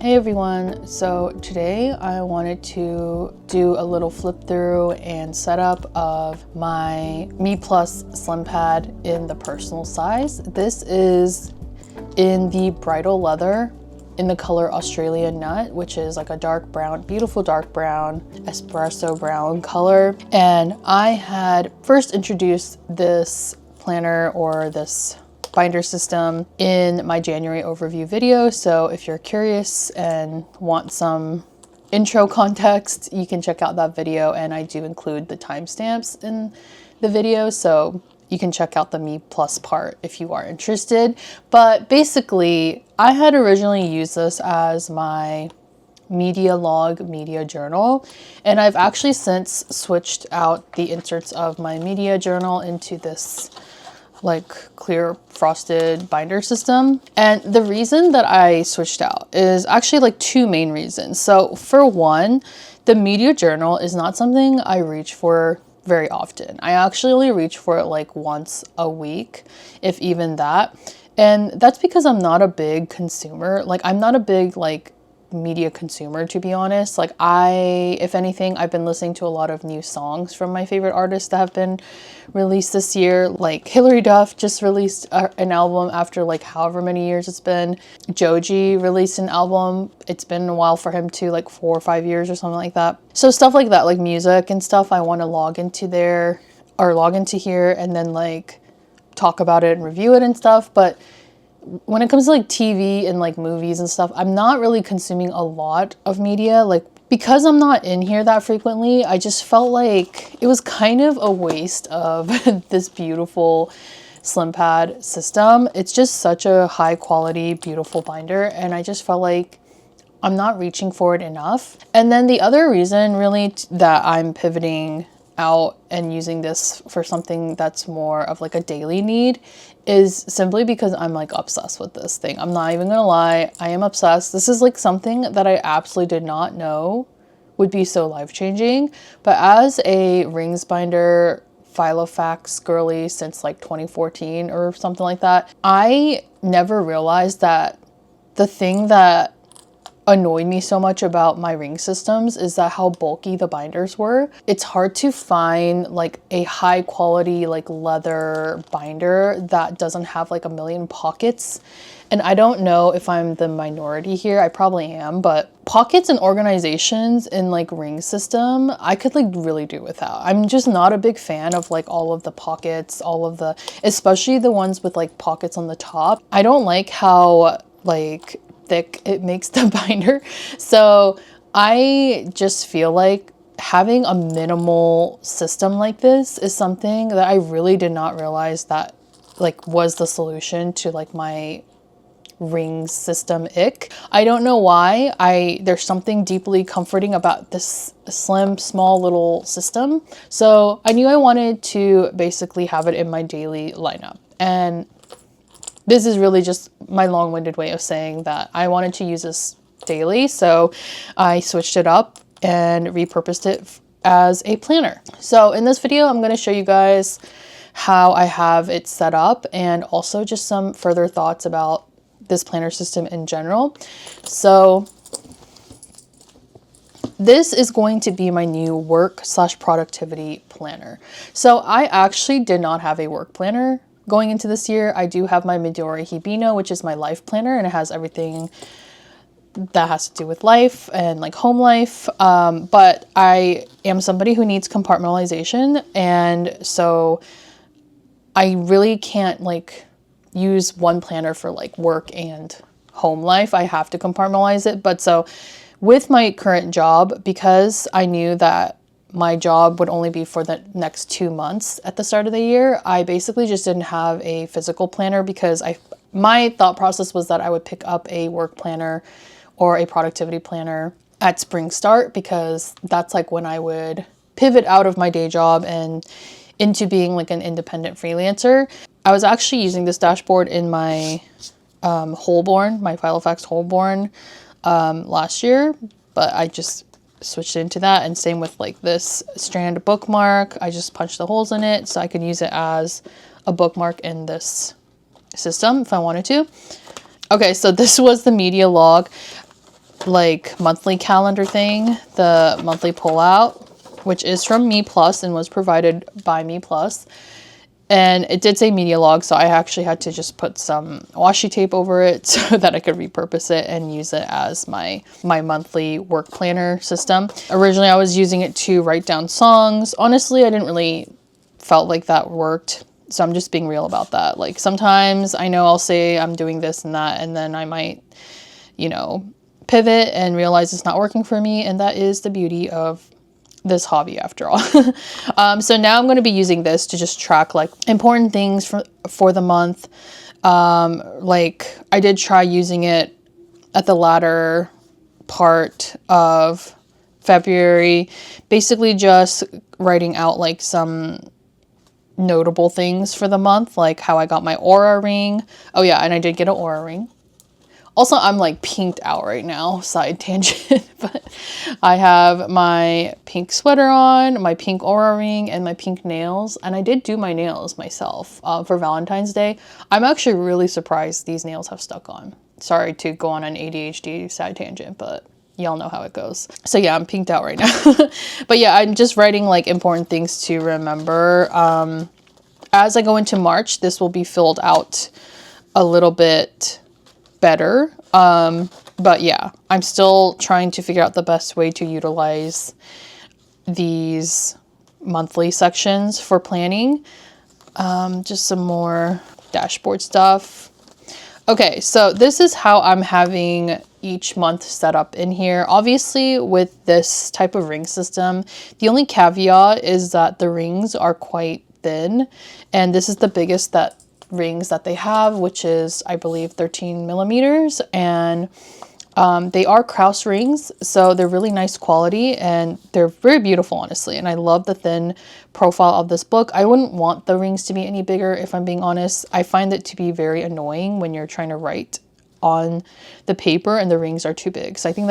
Hey everyone, so today I wanted to do a little flip through and setup of my meeplus slimpad in the personal size. This is in the bridal leather in the color Australian nut, which is like a dark brown, beautiful dark brown, espresso brown color. And I had first introduced this planner or this binder system in my January overview video. So if you're curious and want some intro context, you can check out that video, and I do include the timestamps in the video, so you can check out the meeplus part if you are interested. But basically, I had originally used this as my media log, media journal, and I've actually since switched out the inserts of my media journal into this like clear frosted binder system. And the reason that I switched out is actually like two main reasons. So for one, the media journal is not something I reach for very often. I actually only reach for it like once a week, if even that. And that's because I'm not a big consumer. Like I'm not a big like media consumer, to be honest. Like if anything, I've been listening to a lot of new songs from my favorite artists that have been released this year. Like Hilary Duff just released an album after like however many years it's been. Joji released an album. It's been a while for him too, like 4 or 5 years or something like that. So stuff like that, like music and stuff, I want to log into there or log into here and then like talk about it and review it and stuff. But when it comes to like TV and like movies and stuff, I'm not really consuming a lot of media. Like because I'm not in here that frequently, I just felt like it was kind of a waste of this beautiful slimpad system. It's just such a high quality, beautiful binder, and I just felt like I'm not reaching for it enough. And then the other reason really that I'm pivoting out and using this for something that's more of like a daily need is simply because I'm like obsessed with this thing. I'm not even gonna lie, I am obsessed. This is like something that I absolutely did not know would be so life-changing. But as a rings binder Filofax girly since like 2014 or something like that, I never realized that the thing that annoyed me so much about my ring systems is that how bulky the binders were. It's hard to find like a high quality like leather binder that doesn't have like a million pockets. And I don't know if I'm the minority here, I probably am, but pockets and organizations in like ring system, I could like really do without. I'm just not a big fan of like all of the pockets, especially the ones with like pockets on the top. I don't like how like thick it makes the binder. So I just feel like having a minimal system like this is something that I really did not realize that like was the solution to like my ring system ick. I don't know why. There's something deeply comforting about this slim, small little system. So I knew I wanted to basically have it in my daily lineup. And this is really just my long-winded way of saying that I wanted to use this daily, so I switched it up and repurposed it as a planner. So in this video, I'm going to show you guys how I have it set up and also just some further thoughts about this planner system in general. So this is going to be my new work/productivity planner. So I actually did not have a work planner going into this year. I do have my Midori Hibino, which is my life planner, and it has everything that has to do with life and like home life. But I am somebody who needs compartmentalization, and so I really can't like use one planner for like work and home life. I have to compartmentalize it. But so with my current job, because I knew that my job would only be for the next 2 months at the start of the year, I basically just didn't have a physical planner because my thought process was that I would pick up a work planner or a productivity planner at spring start, because that's like when I would pivot out of my day job and into being like an independent freelancer. I was actually using this dashboard in my Holborn, my Filofax Holborn last year, but I just switched into that. And same with like this strand bookmark. I just punched the holes in it so I could use it as a bookmark in this system if I wanted to. Okay, so this was the media log. like monthly calendar thing, the monthly pullout, which is from meeplus and was provided by meeplus. And it did say media log, so I actually had to just put some washi tape over it so that I could repurpose it and use it as my monthly work planner system. Originally, I was using it to write down songs. Honestly, I didn't really felt like that worked. So I'm just being real about that. Like sometimes I know I'll say I'm doing this and that, and then I might, you know, pivot and realize it's not working for me. And that is the beauty of this hobby after all. So now I'm going to be using this to just track like important things for the month. Like I did try using it at the latter part of February, basically just writing out like some notable things for the month, like how I got my Aura ring. Oh yeah, and I did get an Aura ring. Also, I'm like pinked out right now, side tangent, but I have my pink sweater on, my pink Aura ring, and my pink nails. And I did do my nails myself for Valentine's Day. I'm actually really surprised these nails have stuck on. Sorry to go on an ADHD side tangent, but y'all know how it goes. So yeah, I'm pinked out right now. But yeah, I'm just writing like important things to remember. As I go into March, this will be filled out a little bit better. But yeah, I'm still trying to figure out the best way to utilize these monthly sections for planning. Just some more dashboard stuff. Okay, so this is how I'm having each month set up in here. Obviously, with this type of ring system, the only caveat is that the rings are quite thin, and this is the biggest rings that they have, which is I believe 13 millimeters, and they are Krause rings, so they're really nice quality and they're very beautiful, honestly. And I love the thin profile of this book. I wouldn't want the rings to be any bigger, if I'm being honest. I find it to be very annoying when you're trying to write on the paper and the rings are too big. So I think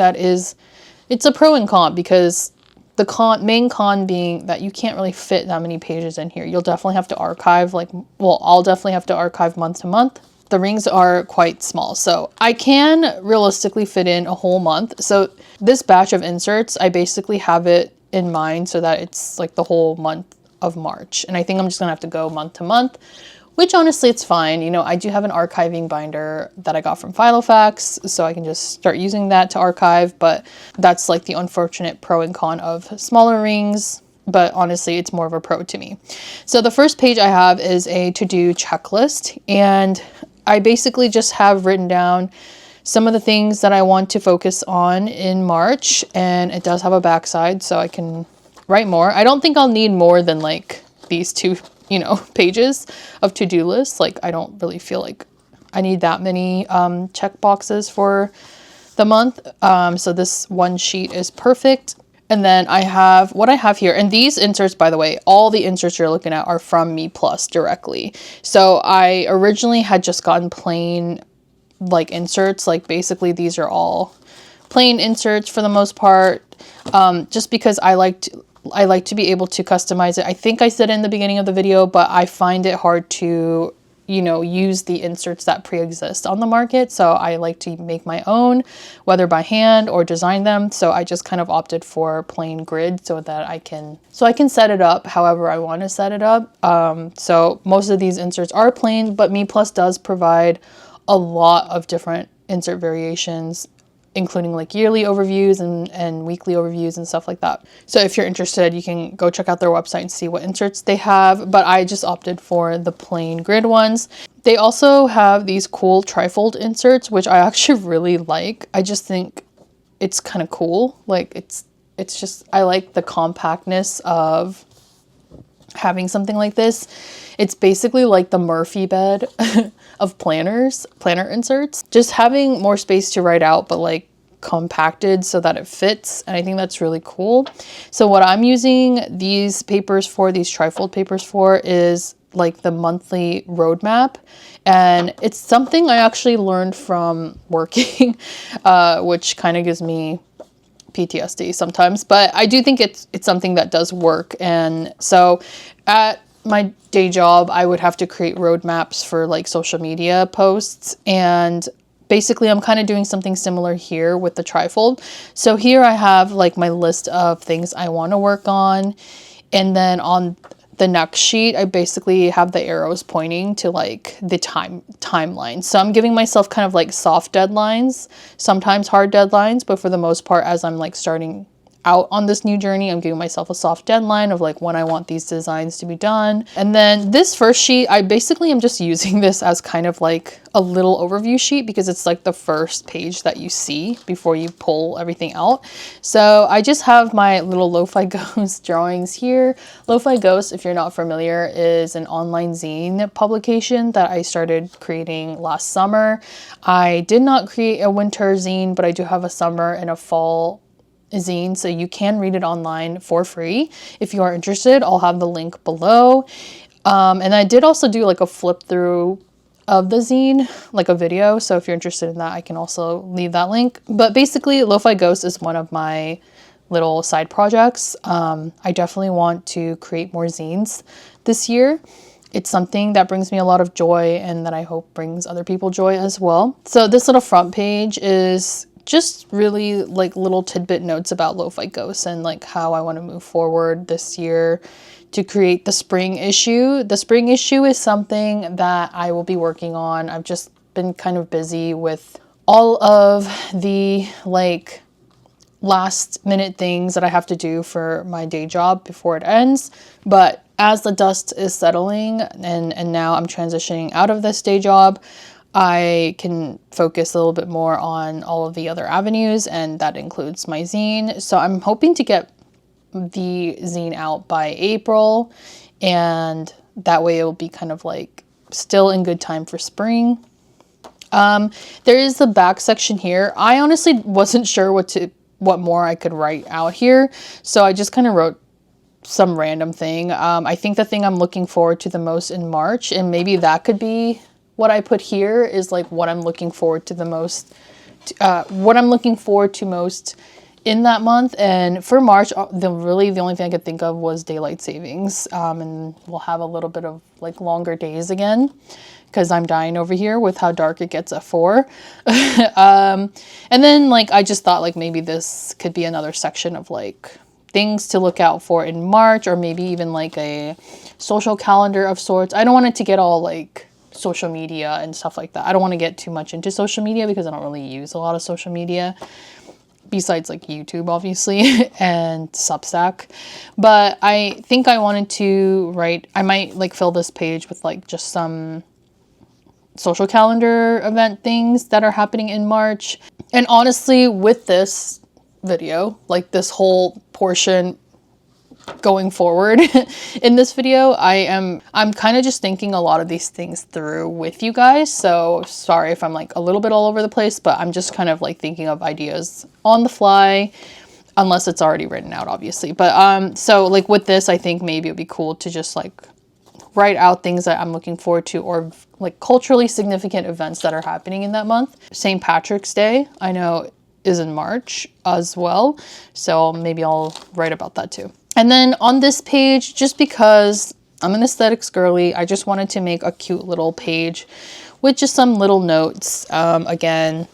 it's a pro and con, because the main con being that you can't really fit that many pages in here. You'll definitely have to archive, I'll definitely have to archive month to month. The rings are quite small, so I can realistically fit in a whole month. So this batch of inserts, I basically have it in mind so that it's like the whole month of March. And I think I'm just gonna have to go month to month, which honestly, it's fine. You know, I do have an archiving binder that I got from Filofax, so I can just start using that to archive, but that's like the unfortunate pro and con of smaller rings. But honestly, it's more of a pro to me. So the first page I have is a to-do checklist, and I basically just have written down some of the things that I want to focus on in March, and it does have a backside so I can write more. I don't think I'll need more than like these two, pages of to-do lists. Like, I don't really feel like I need that many check boxes for the month. So this one sheet is perfect. And then I have what I have here, and these inserts, by the way, all the inserts you're looking at are from meeplus directly. So I originally had just gotten plain like inserts, like basically these are all plain inserts for the most part, just because I like to be able to customize it. I think I said it in the beginning of the video, but I find it hard to use the inserts that pre-exist on the market. So I like to make my own, whether by hand or design them. So I just kind of opted for plain grid so that I can set it up however I want to set it up. So most of these inserts are plain, but meeplus does provide a lot of different insert variations, including like yearly overviews and weekly overviews and stuff like that. So if you're interested, you can go check out their website and see what inserts they have, but I just opted for the plain grid ones. They also have these cool trifold inserts, which I actually really like. I just think it's kind of cool. Like it's just, I like the compactness of having something like this. It's basically like the Murphy bed of planner inserts. Just having more space to write out, but like compacted so that it fits. And I think that's really cool. So what I'm using these trifold papers for is like the monthly roadmap. And it's something I actually learned from working, which kind of gives me PTSD sometimes, but I do think it's something that does work. And so at my day job, I would have to create roadmaps for like social media posts, and basically I'm kind of doing something similar here with the trifold. So here I have like my list of things I want to work on. And then on the next sheet, I basically have the arrows pointing to like the timeline. So I'm giving myself kind of like soft deadlines, sometimes hard deadlines, but for the most part, as I'm like starting out on this new journey, I'm giving myself a soft deadline of like when I want these designs to be done. And then this first sheet, I basically am just using this as kind of like a little overview sheet because it's like the first page that you see before you pull everything out. So I just have my little Lo-Fi Ghost drawings here. Lo-Fi Ghost, if you're not familiar, is an online zine publication that I started creating last summer. I did not create a winter zine, but I do have a summer and a fall zine, so you can read it online for free. If you are interested, I'll have the link below. And I did also do like a flip through of the zine, like a video. So if you're interested in that, I can also leave that link. But basically, Lo-Fi Ghost is one of my little side projects. I definitely want to create more zines this year. It's something that brings me a lot of joy and that I hope brings other people joy as well. So this little front page is just really like little tidbit notes about Lo-Fi Ghosts and like how I want to move forward this year to create the spring issue. The spring issue is something that I will be working on. I've just been kind of busy with all of the like last minute things that I have to do for my day job before it ends. But as the dust is settling and now I'm transitioning out of this day job, I can focus a little bit more on all of the other avenues, and that includes my zine. So I'm hoping to get the zine out by April, and that way it will be kind of like still in good time for spring. There is the back section here. I honestly wasn't sure what more I could write out here, so I just kind of wrote some random thing. I think the thing I'm looking forward to the most in March, and maybe that could be what I put here, is like what I'm looking forward to the most, most in that month. And for March, the only thing I could think of was daylight savings. And we'll have a little bit of like longer days again because I'm dying over here with how dark it gets at 4. And then like, I just thought like maybe this could be another section of like things to look out for in March, or maybe even like a social calendar of sorts. I don't want it to get all like social media and stuff like that. I don't want to get too much into social media because I don't really use a lot of social media besides like YouTube, obviously, and Substack. But I think I wanted to I might like fill this page with like just some social calendar event things that are happening in March. And honestly, with this video, like this whole portion going forward in this video, I'm kind of just thinking a lot of these things through with you guys. So sorry if I'm like a little bit all over the place, but I'm just kind of like thinking of ideas on the fly, unless it's already written out, obviously. But so like with this, I think maybe it'd be cool to just like write out things that I'm looking forward to, or like culturally significant events that are happening in that month. St. Patrick's Day, I know, is in March as well. So maybe I'll write about that too. And then on this page, just because I'm an aesthetics girly, I just wanted to make a cute little page with just some little notes. Again,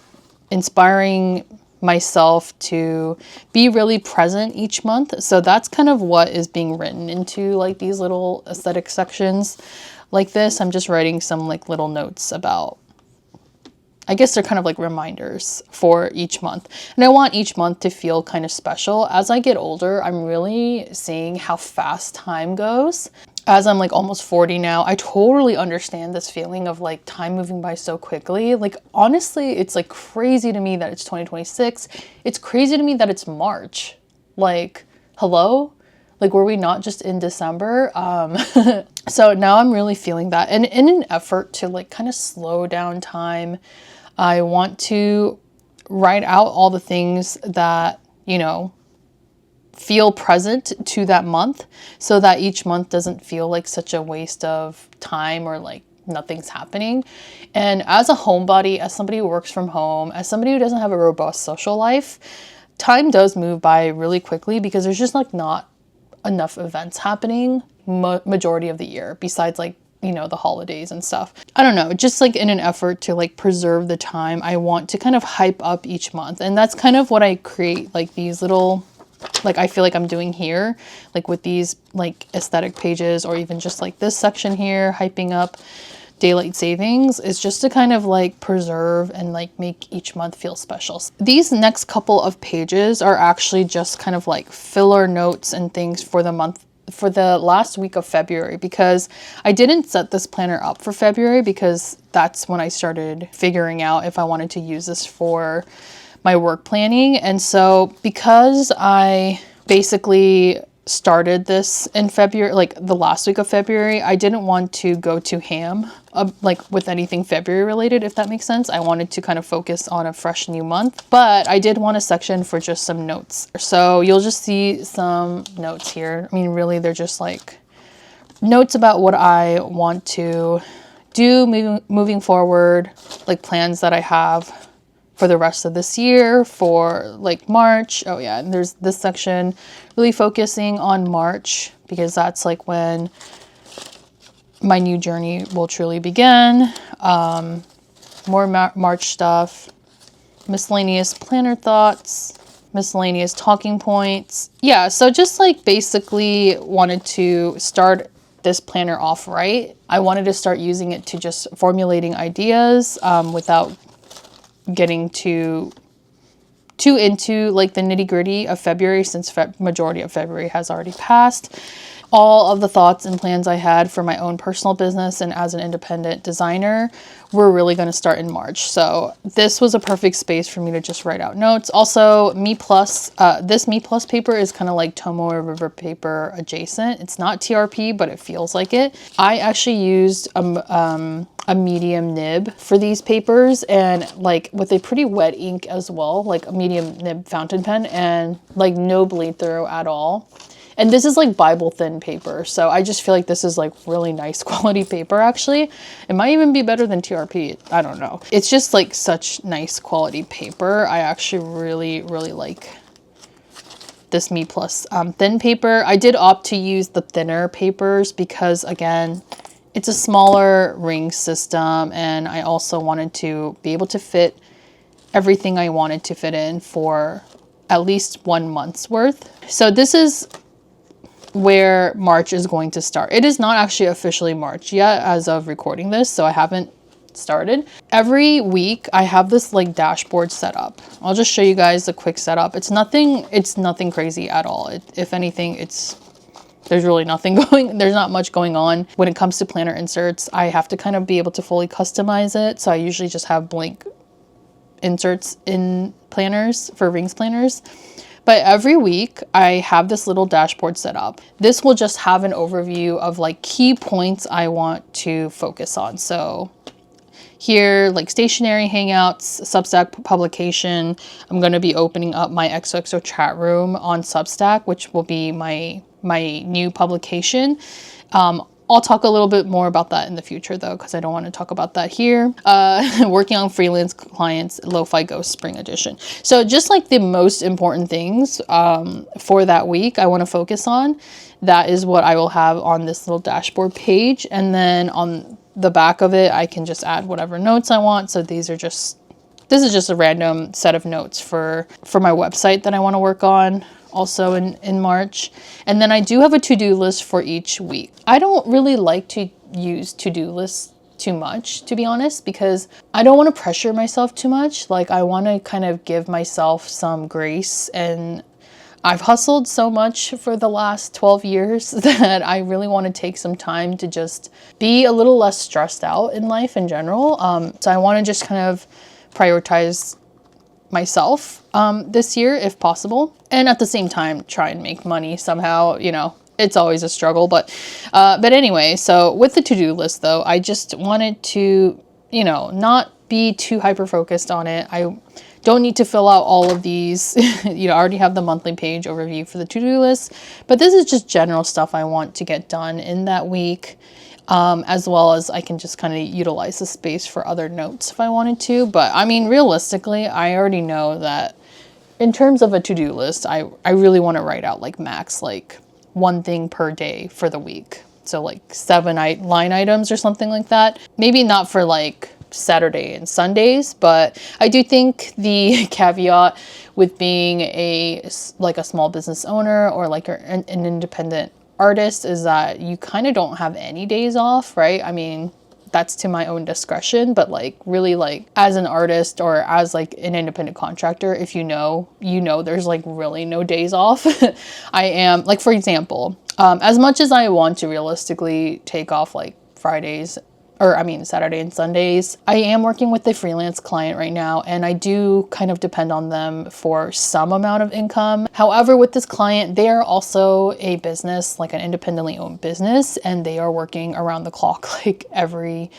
inspiring myself to be really present each month. So that's kind of what is being written into like these little aesthetic sections like this. I'm just writing some like little notes about, I guess they're kind of like reminders for each month. And I want each month to feel kind of special. As I get older, I'm really seeing how fast time goes. As I'm like almost 40 now, I totally understand this feeling of like time moving by so quickly. Like honestly, it's like crazy to me that it's 2026. It's crazy to me that it's March. Like, hello? Like, were we not just in December? So now I'm really feeling that. And in an effort to like kind of slow down time, I want to write out all the things that, you know, feel present to that month, so that each month doesn't feel like such a waste of time or like nothing's happening. And as a homebody, as somebody who works from home, as somebody who doesn't have a robust social life, time does move by really quickly because there's just like not enough events happening majority of the year, besides like you know, the holidays and stuff. I don't know, just like in an effort to like preserve the time, I want to kind of hype up each month. And that's kind of what I create, like these little, like I feel like I'm doing here, like with these like aesthetic pages, or even just like this section here, hyping up daylight savings, is just to kind of like preserve and like make each month feel special. These next couple of pages are actually just kind of like filler notes and things for the month, for the last week of February, because I didn't set this planner up for February because that's when I started figuring out if I wanted to use this for my work planning. And so because I basically started this in February, like the last week of February, I didn't want to go too ham like with anything February related, if that makes sense. I wanted to kind of focus on a fresh new month, but I did want a section for just some notes. So you'll just see some notes here. I mean, really, they're just like notes about what I want to do moving forward, like plans that I have for the rest of this year, for like March. Oh yeah, and there's this section really focusing on March, because that's like when my new journey will truly begin. More March stuff, miscellaneous planner thoughts, miscellaneous talking points. Yeah, so just like basically wanted to start this planner off right. I wanted to start using it to just formulating ideas without getting too into like the nitty-gritty of February, since majority of February has already passed. All of the thoughts and plans I had for my own personal business and as an independent designer were really going to start in March. So this was a perfect space for me to just write out notes. Also, meeplus, this meeplus paper is kind of like Tomoe River paper adjacent. It's not TRP, but it feels like it. I actually used a medium nib for these papers, and like with a pretty wet ink as well, like a medium nib fountain pen, and like no bleed through at all. And this is like Bible thin paper. So I just feel like this is like really nice quality paper, actually. It might even be better than TRP. I don't know. It's just like such nice quality paper. I actually really, really like this meeplus thin paper. I did opt to use the thinner papers because, again, it's a smaller ring system, and I also wanted to be able to fit everything I wanted to fit in for at least 1 month's worth. So this is where March is going to start. It is not actually officially March yet as of recording this, so I haven't started. Every week I have this like dashboard set up. I'll just show you guys a quick setup. It's nothing crazy at all. If anything, there's really nothing there's not much going on when it comes to planner inserts. I have to kind of be able to fully customize it, so I usually just have blank inserts in planners for rings planners. But every week I have this little dashboard set up. This will just have an overview of like key points I want to focus on. So here, like stationery hangouts, Substack publication. I'm going to be opening up my XOXO chat room on Substack, which will be my new publication. I'll talk a little bit more about that in the future though, because I don't want to talk about that here. Working on freelance clients, Lo-Fi Ghost Spring Edition. So just like the most important things for that week I want to focus on, that is what I will have on this little dashboard page. And then on the back of it, I can just add whatever notes I want. So this is just a random set of notes for my website that I want to work on also in March. And then I do have a to-do list for each week. I don't really like to use to-do lists too much, to be honest, because I don't want to pressure myself too much. Like I want to kind of give myself some grace, and I've hustled so much for the last 12 years that I really want to take some time to just be a little less stressed out in life in general. So I want to just kind of prioritize myself this year if possible, and at the same time try and make money somehow. You know, it's always a struggle, but anyway, so with the to-do list though, I just wanted to, you know, not be too hyper focused on it. I don't need to fill out all of these. You know, I already have the monthly page overview for the to-do list, but this is just general stuff I want to get done in that week. As well as I can just kind of utilize the space for other notes if I wanted to. But I mean, realistically, I already know that in terms of a to-do list, I really want to write out like max, like one thing per day for the week. So like 7 line items or something like that. Maybe not for like Saturday and Sundays, but I do think the caveat with being a small business owner or like an independent artist is that you kind of don't have any days off, right? I mean, that's to my own discretion, but like really, like as an artist or as like an independent contractor, if you know there's like really no days off. I am like, for example, as much as I want to realistically take off like Saturday and Sundays, I am working with a freelance client right now, and I do kind of depend on them for some amount of income. However, with this client, they are also a business, like an independently owned business, and they are working around the clock like every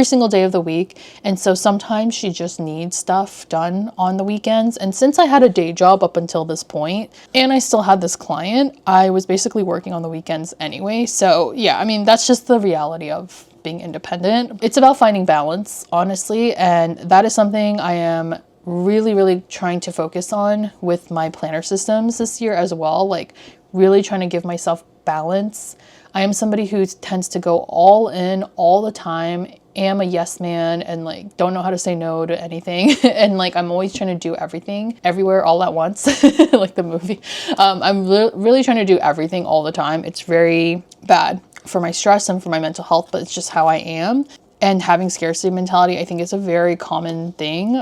single day of the week. And so sometimes she just needs stuff done on the weekends. And since I had a day job up until this point, and I still had this client, I was basically working on the weekends anyway. So yeah, I mean, that's just the reality of being independent. It's about finding balance, honestly, and that is something I am really, really trying to focus on with my planner systems this year as well, like really trying to give myself balance. I am somebody who tends to go all in all the time, am a yes man, and like don't know how to say no to anything. And like I'm always trying to do everything everywhere all at once, like the movie. I'm really trying to do everything all the time. It's very bad for my stress and for my mental health, but it's just how I am. And having scarcity mentality, I think, is a very common thing,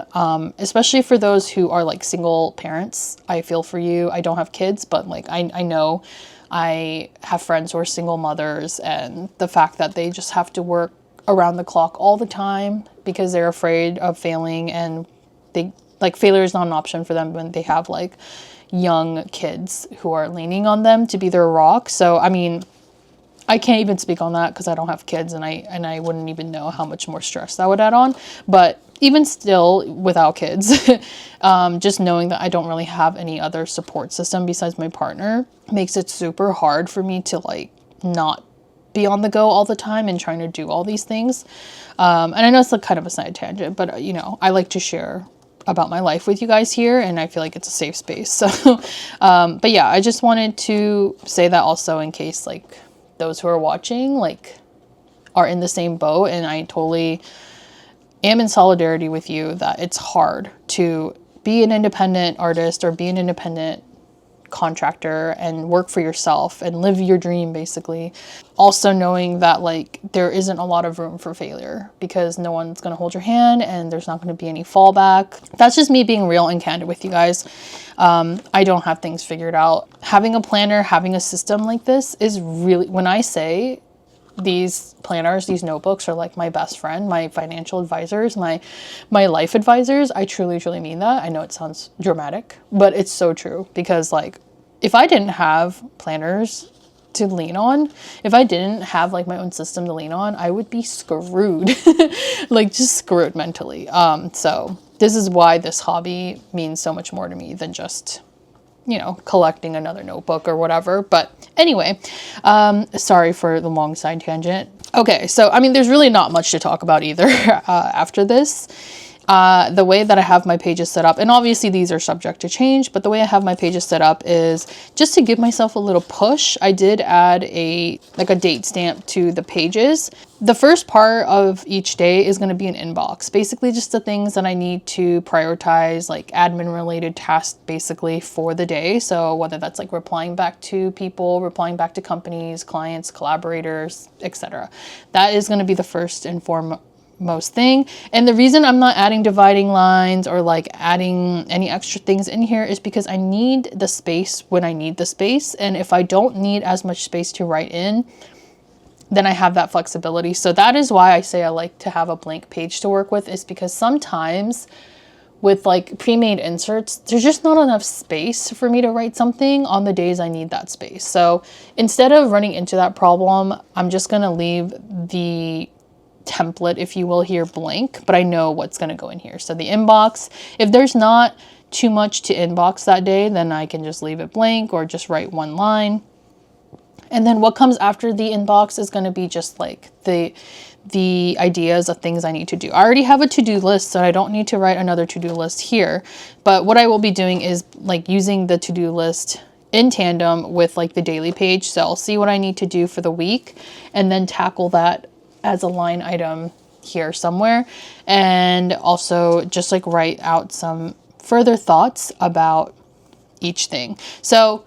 especially for those who are like single parents. I feel for you. I don't have kids, but like I know I have friends who are single mothers, and the fact that they just have to work around the clock all the time because they're afraid of failing, and they like failure is not an option for them when they have like young kids who are leaning on them to be their rock. So I mean, I can't even speak on that because I don't have kids, and I wouldn't even know how much more stress that would add on. But even still, without kids, just knowing that I don't really have any other support system besides my partner makes it super hard for me to like not be on the go all the time and trying to do all these things. And I know it's like kind of a side tangent, but you know, I like to share about my life with you guys here, and I feel like it's a safe space. So, but yeah, I just wanted to say that also in case like those who are watching like are in the same boat, and I totally am in solidarity with you that it's hard to be an independent artist or be an independent contractor and work for yourself and live your dream, basically. Also knowing that like there isn't a lot of room for failure because no one's going to hold your hand and there's not going to be any fallback. That's just me being real and candid with you guys. I don't have things figured out. Having a planner, having a system like this is really, when I say these planners, these notebooks are like my best friend, my financial advisors, my life advisors. I truly, truly mean that. I know it sounds dramatic, but it's so true, because like if I didn't have planners to lean on, if I didn't have like my own system to lean on, I would be screwed, like just screwed mentally. So this is why this hobby means so much more to me than just, you know, collecting another notebook or whatever. But anyway, sorry for the long side tangent. Okay, so I mean, there's really not much to talk about either after this. The way that I have my pages set up, and obviously these are subject to change, but the way I have my pages set up is just to give myself a little push. I did add a date stamp to the pages. The first part of each day is going to be an inbox, basically just the things that I need to prioritize, like admin related tasks basically for the day. So whether that's like replying back to people, replying back to companies, clients, collaborators, etc. That is going to be the first and foremost thing. And the reason I'm not adding dividing lines or like adding any extra things in here is because I need the space when I need the space. And if I don't need as much space to write in, then I have that flexibility. So that is why I say I like to have a blank page to work with, is because sometimes with like pre-made inserts, there's just not enough space for me to write something on the days I need that space. So instead of running into that problem, I'm just going to leave the template, if you will, here blank, but I know what's going to go in here. So the inbox, if there's not too much to inbox that day, then I can just leave it blank or just write one line. And then what comes after the inbox is going to be just like the ideas of things I need to do. I already have a to-do list, so I don't need to write another to-do list here. But what I will be doing is like using the to-do list in tandem with like the daily page. So I'll see what I need to do for the week and then tackle that as a line item here somewhere. And also just like write out some further thoughts about each thing. So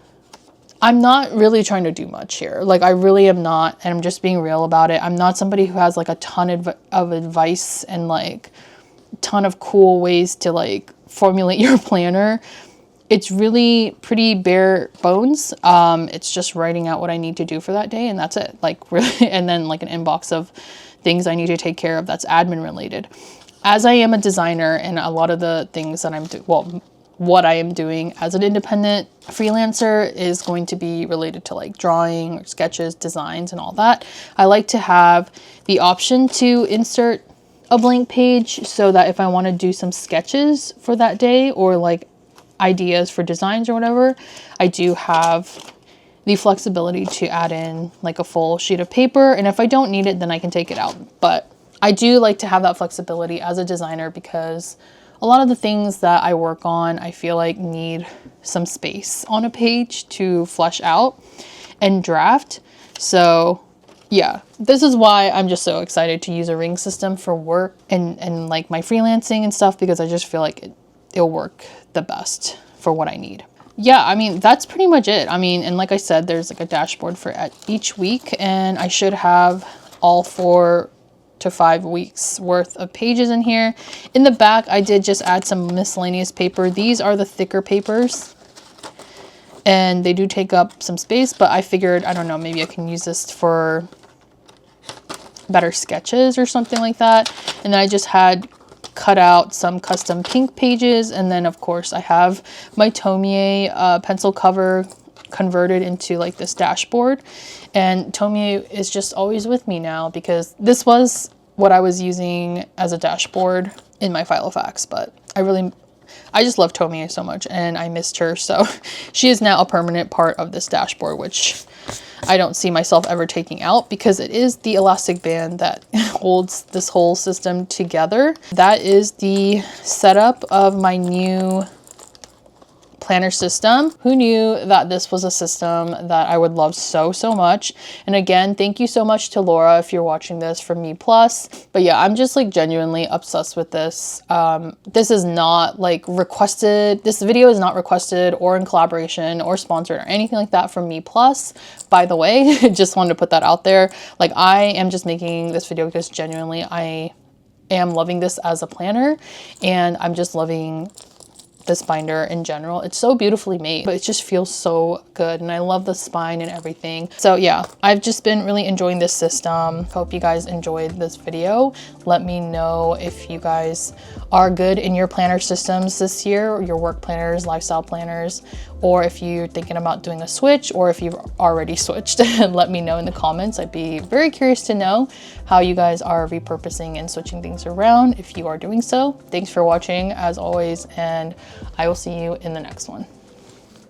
I'm not really trying to do much here. Like I really am not, and I'm just being real about it. I'm not somebody who has like a ton of advice and like ton of cool ways to like formulate your planner. It's really pretty bare bones. It's just writing out what I need to do for that day, and that's it. Like really, and then like an inbox of things I need to take care of that's admin related. As I am a designer, and a lot of the things that I'm what I am doing as an independent freelancer is going to be related to like drawing or sketches, designs, and all that. I like to have the option to insert a blank page so that if I want to do some sketches for that day or like ideas for designs or whatever, I do have the flexibility to add in like a full sheet of paper. And if I don't need it, then I can take it out. But I do like to have that flexibility as a designer because a lot of the things that I work on, I feel like need some space on a page to flesh out and draft. So yeah, this is why I'm just so excited to use a ring system for work and like my freelancing and stuff, because I just feel like it'll work the best for what I need. Yeah, I mean, that's pretty much it. I mean, and like I said, there's like a dashboard for each week, and I should have all 4 to 5 weeks worth of pages in here. In the back, I did just add some miscellaneous paper. These are the thicker papers, and they do take up some space, but I figured, I don't know, maybe I can use this for better sketches or something like that. And then I just had cut out some custom pink pages, and then of course I have my Tomie pencil cover converted into like this dashboard, and Tomie is just always with me now because this was what I was using as a dashboard in my Filofax, but I just love Tomie so much and I missed her, so she is now a permanent part of this dashboard, which I don't see myself ever taking out because it is the elastic band that holds this whole system together. That is the setup of my new planner system. Who knew that this was a system that I would love so much? And again, thank you so much to Laura if you're watching this from meeplus. But yeah, I'm just like genuinely obsessed with this. This is not like requested. This video is not requested or in collaboration or sponsored or anything like that from meeplus. By the way, just wanted to put that out there. Like I am just making this video because genuinely I am loving this as a planner, and I'm just loving this binder in general. It's so beautifully made, but it just feels so good, and I love the spine and everything. So yeah, I've just been really enjoying this system. Hope you guys enjoyed this video. Let me know if you guys are good in your planner systems this year, your work planners, lifestyle planners, or if you're thinking about doing a switch, or if you've already switched. Let me know in the comments. I'd be very curious to know how you guys are repurposing and switching things around if you are doing so. Thanks for watching as always, and I will see you in the next one.